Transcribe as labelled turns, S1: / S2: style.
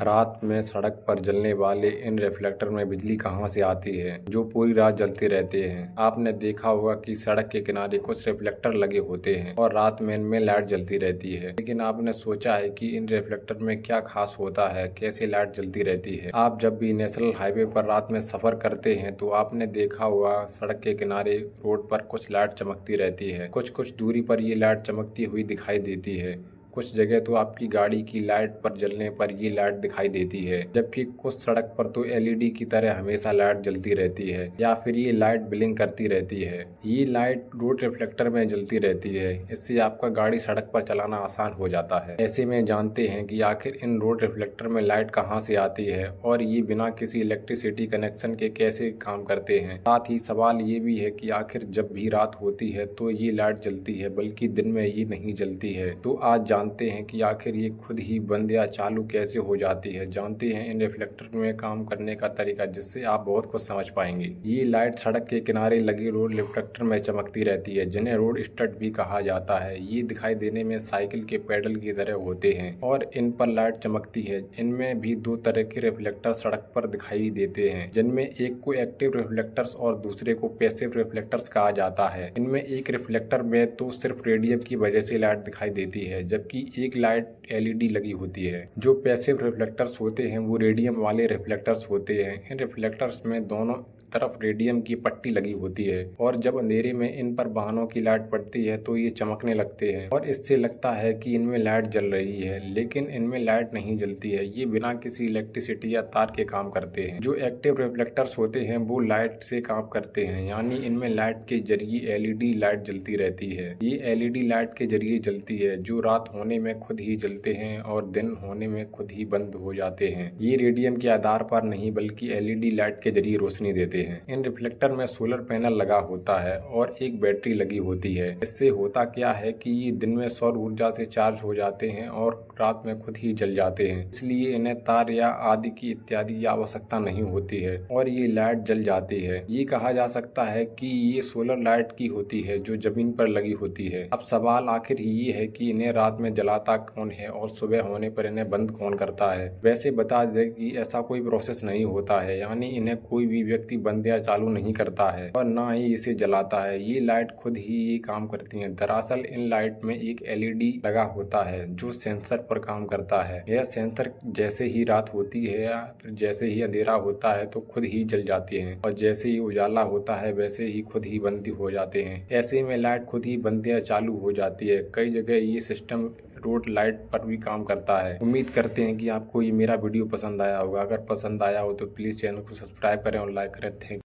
S1: रात में सड़क पर जलने वाले इन रिफ्लेक्टर में बिजली कहां से आती है जो पूरी रात जलते रहते हैं। आपने देखा होगा कि सड़क के किनारे कुछ रिफ्लेक्टर लगे होते हैं और रात में इनमें लाइट जलती रहती है। लेकिन आपने सोचा है कि इन रिफ्लेक्टर में क्या खास होता है, कैसे लाइट जलती रहती है। आप जब भी नेशनल हाईवे पर रात में सफर करते हैं तो आपने देखा होगा सड़क के किनारे रोड पर कुछ लाइट चमकती रहती है। कुछ कुछ दूरी पर ये लाइट चमकती हुई दिखाई देती है। कुछ जगह तो आपकी गाड़ी की लाइट पर जलने पर ये लाइट दिखाई देती है, जबकि कुछ सड़क पर तो एलईडी की तरह हमेशा लाइट जलती रहती है या फिर ये लाइट ब्लिंक करती रहती है। ये लाइट रोड रिफ्लेक्टर में जलती रहती है। इससे आपका गाड़ी सड़क पर चलाना आसान हो जाता है। ऐसे में जानते हैं कि आखिर इन रोड रिफ्लेक्टर में लाइट कहाँ से आती है और ये बिना किसी इलेक्ट्रिसिटी कनेक्शन के कैसे काम करते हैं। साथ ही सवाल ये भी है कि आखिर जब भी रात होती है तो ये लाइट जलती है, बल्कि दिन में ये नहीं जलती है। तो आज जानते हैं कि आखिर ये खुद ही बंद या चालू कैसे हो जाती है। जानते हैं इन रिफ्लेक्टर में काम करने का तरीका, जिससे आप बहुत कुछ समझ पाएंगे। ये लाइट सड़क के किनारे लगी रोड रिफ्लेक्टर में चमकती रहती है, जिन्हें रोड स्टड भी कहा जाता है। ये दिखाई देने में साइकिल के पैडल की तरह होते हैं और इन पर लाइट चमकती है। इनमें भी दो तरह के रिफ्लेक्टर सड़क पर दिखाई देते हैं, जिनमें एक को एक्टिव रिफ्लेक्टर्स और दूसरे को पैसिव रिफ्लेक्टर्स कहा जाता है। इनमें एक रिफ्लेक्टर में तो सिर्फ रेडियम की वजह से लाइट दिखाई देती है, जबकि एक लाइट एलईडी लगी होती है। जो पैसिव रिफ्लेक्टर्स होते हैं वो रेडियम वाले रिफ्लेक्टर्स होते हैं। इन रिफ्लेक्टर्स में दोनों तरफ रेडियम की पट्टी लगी होती है और जब अंधेरे में इन पर वाहनों की लाइट पड़ती है तो ये चमकने लगते हैं और इससे लगता है कि इनमें लाइट जल रही है, लेकिन इनमें लाइट नहीं जलती है। ये बिना किसी इलेक्ट्रिसिटी या तार के काम करते हैं। जो एक्टिव रिफ्लेक्टर्स होते हैं वो लाइट से काम करते हैं, यानी इनमें लाइट के जरिए एलईडी लाइट जलती रहती है। ये एलईडी लाइट के जरिए जलती है, जो रात होने में खुद ही जलते हैं और दिन होने में खुद ही बंद हो जाते हैं। ये रेडियम के आधार पर नहीं बल्कि एलईडी लाइट के जरिए रोशनी देते हैं। इन रिफ्लेक्टर में सोलर पैनल लगा होता है और एक बैटरी लगी होती है। इससे होता क्या है कि ये दिन में सौर ऊर्जा से चार्ज हो जाते हैं और रात में खुद ही जल जाते हैं। इसलिए इन्हें तार या आदि की इत्यादि आवश्यकता नहीं होती है और ये लाइट जल जाती है। ये कहा जा सकता है कि ये सोलर लाइट की होती है जो जमीन पर लगी होती है। अब सवाल आखिर ये है कि इन्हें रात में जलाता कौन है और सुबह होने पर इन्हें बंद कौन करता है। वैसे बता दें कि ऐसा कोई प्रोसेस नहीं होता है, यानी इन्हें कोई भी व्यक्ति बंद या चालू नहीं करता है और ना ही इसे जलाता है। ये लाइट खुद ही ये काम करती है। दरअसल इन लाइट में एक एलईडी लगा होता है जो सेंसर पर काम करता है। यह सेंसर जैसे ही रात होती है या फिर जैसे ही अंधेरा होता है तो खुद ही जल जाते हैं और जैसे ही उजाला होता है वैसे ही खुद ही बंद हो जाते हैं। ऐसे में लाइट खुद ही बंद या चालू हो जाती है। कई जगह ये सिस्टम रोड लाइट पर भी काम करता है। उम्मीद करते हैं कि आपको ये मेरा वीडियो पसंद आया होगा। अगर पसंद आया हो तो प्लीज चैनल को सब्सक्राइब करें और लाइक करें। थैंक